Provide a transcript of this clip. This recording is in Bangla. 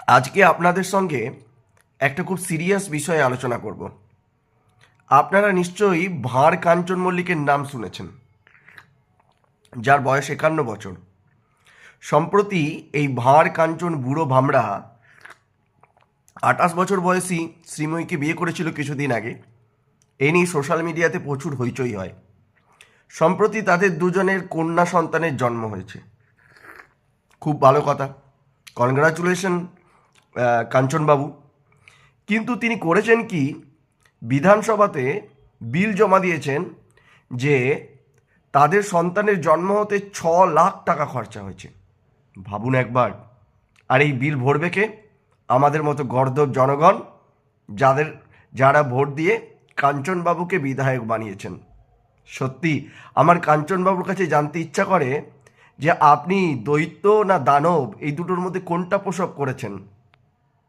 আজকে আপনাদের সঙ্গে একটা খুব সিরিয়াস বিষয়ে আলোচনা করব। আপনারা নিশ্চয়ই ভাঁড় কাঞ্চন মল্লিকের নাম শুনেছেন, যার বয়স 51 বছর। সম্প্রতি এই ভাঁড় কাঞ্চন বুড়ো ভামড়া 28 বছর বয়সী শ্রীময়ীকে বিয়ে করেছিল কিছুদিন আগে। এ নিয়ে সোশ্যাল মিডিয়াতে প্রচুর হইচই হয়। সম্প্রতি তাদের দুজনের কন্যা সন্তানের জন্ম হয়েছে। খুব ভালো কথা, কনগ্রাচুলেশন কাঞ্চনবাবু। কিন্তু তিনি করেছেন কি, বিধানসভাতে বিল জমা দিয়েছেন যে তাদের সন্তানের জন্ম হতে 6 লাখ টাকা খরচা হয়েছে। ভাবুন একবার। আর এই বিল ভরবে কে? আমাদের মতো গর্দভ জনগণ, যারা ভোট দিয়ে কাঞ্চনবাবুকে বিধায়ক বানিয়েছেন। সত্যি আমার কাঞ্চনবাবুর কাছে জানতে ইচ্ছা করে যে আপনি দৈত্য না দানব, এই দুটোর মধ্যে কোনটা প্রসব করেছেন।